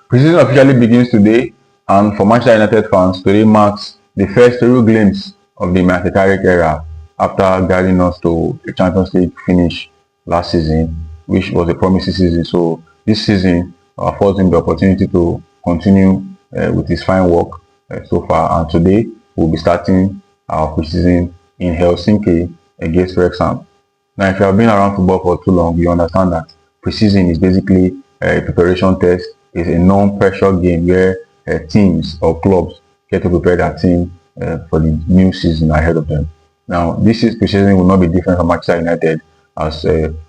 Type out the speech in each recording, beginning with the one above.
Preseason officially begins today, and for Manchester United fans, today marks the first real glimpse of the Michael Carrick era after guiding us to the Champions League finish last season, which was a promising season. So this season affords him the opportunity to continue with his fine work so far. And today we'll be starting our preseason in Helsinki against Wrexham. Now, if you have been around football for too long, you understand that preseason is basically a preparation test. It's a non-pressure game where teams or clubs get to prepare their team for the new season ahead of them. Now, this is preseason will not be different from Manchester United as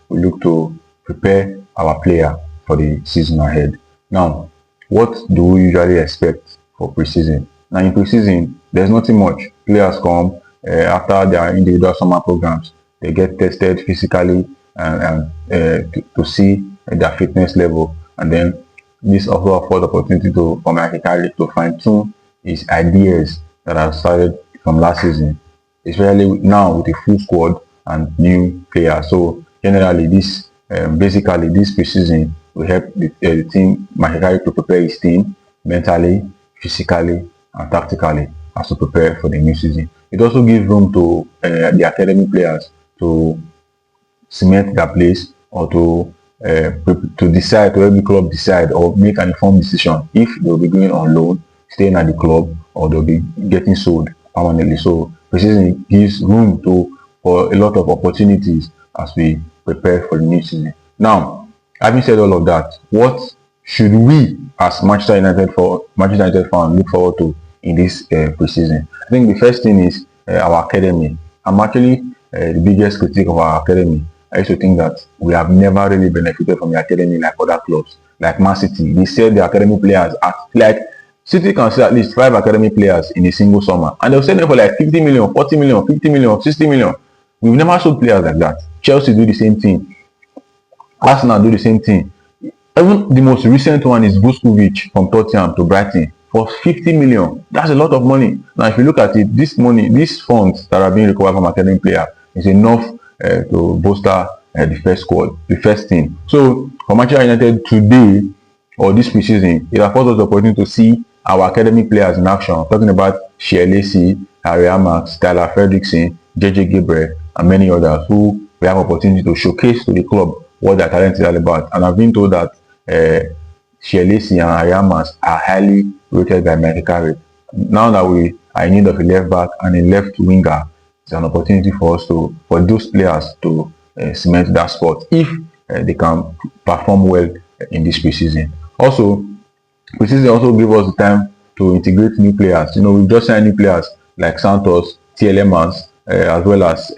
we look to prepare our player for the season ahead. Now, what do we usually expect for preseason? Now, in preseason, there's nothing much. Players come after their individual summer programs. They get tested physically to see their fitness level, and then this also affords opportunity for Michael Carrick to fine tune his ideas that have started from last season, especially now with a full squad and new players. So generally, this basically this preseason will help the team Michael Carrick to prepare his team mentally, physically, and tactically as to prepare for the new season. It also gives room to the academy players to cement their place or to decide, to help the club decide or make an informed decision if they'll be going on loan, staying at the club, or they'll be getting sold permanently. So preseason gives room for a lot of opportunities as we prepare for the new season. Now, having said all of that, what should we as Manchester United fans look forward to in this preseason? I think the first thing is our academy. I'm actually the biggest critic of our academy. I used to think that we have never really benefited from the academy like other clubs, like Man City. They sell the academy players at like City can sell at least 5 academy players in a single summer, and they'll sell them for like 50 million, 40 million, 50 million, 60 million. We've never sold players like that. Chelsea do the same thing. Arsenal do the same thing. Even the most recent one is Vuskovic from Tottenham to Brighton for 50 million. That's a lot of money. Now, if you look at it, this money, these funds that are being recovered from academy player is enough to bolster the first squad, the first team. So for Manchester United today or this preseason, it affords us the opportunity to see our academy players in action. I'm talking about Shirley, Harry Max, Tyler Fredrickson, JJ Gabriel, and many others who we have opportunity to showcase to the club what their talent is all about. And I've been told that Shirley and Harry Max are highly rated by Michael Carrick. Now that we are in need of a left back and a left winger, it's an opportunity for us for those players to cement that spot if they can perform well in this preseason. Also, preseason also gives us the time to integrate new players. You know, we've just signed new players like Santos, TLMans, as well as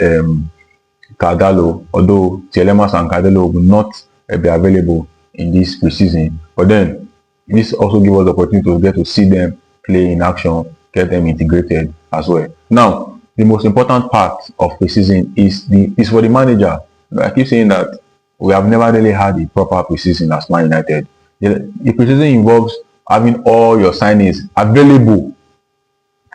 Cardalo, although TLMans and Cardalo will not be available in this preseason. But then, this also gives us the opportunity to get to see them play in action, get them integrated as well. Now, the most important part of preseason is for the manager. I keep saying that we have never really had a proper preseason as Man United. The preseason involves having all your signings available,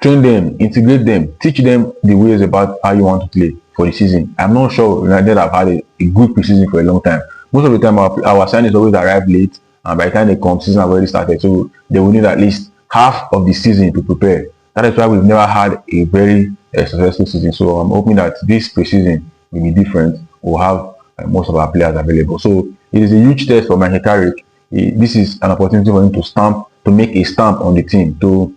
train them, integrate them, teach them the ways about how you want to play for the season. I'm not sure United have had a good preseason for a long time. Most of the time, our signings always arrive late, and by the time they come, season have already started. So they will need at least half of the season to prepare. That is why we've never had a very successful season. So I'm hoping that this preseason will be different. We'll have most of our players available. So it is a huge test for Michael Carrick. This is an opportunity for him to make a stamp on the team, to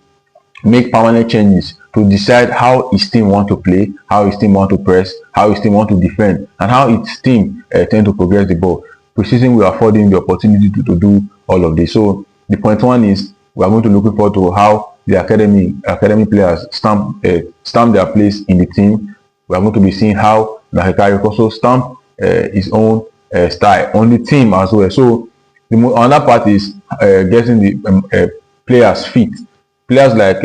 make permanent changes, to decide how his team want to play, how his team want to press, how his team want to defend, and how his team tend to progress the ball. Preseason will afford him the opportunity to do all of this. So the point one is we are going to look forward to how the academy players stamp their place in the team. We are going to be seeing how Michael Carrick also stamp his own style on the team as well. So another part is getting the players fit. Players like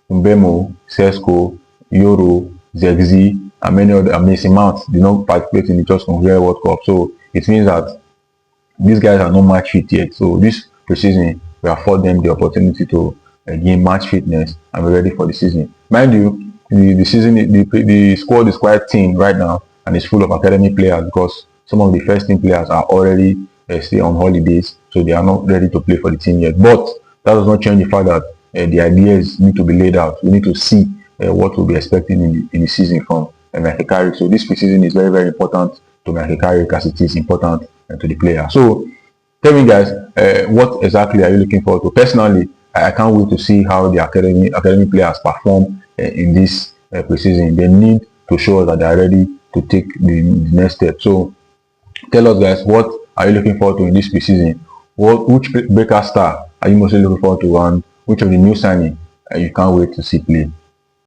Mbemo, Sesko, Yoro, Zegzi, and many other Mason Mount did not participate in the Just Congress World Cup. So it means that these guys are not match fit yet. So this preseason will afford them the opportunity to gain match fitness and be ready for the season. Mind you, the squad is quite thin right now, and it's full of academy players because some of the first team players are already still on holidays, so they are not ready to play for the team yet. But that does not change the fact that the ideas need to be laid out. We need to see what we'll be expecting in the season from Michael Carrick. So this preseason is very, very important to Michael Carrick as it is important to the player. So tell me, guys, what exactly are you looking forward to? Personally, I can't wait to see how the academy players perform in this preseason. They need to show us that they are ready to take the next step. So tell us, guys, what are you looking forward to in this preseason? Which breakout star are you mostly looking forward to, and which of the new signing you can't wait to see play?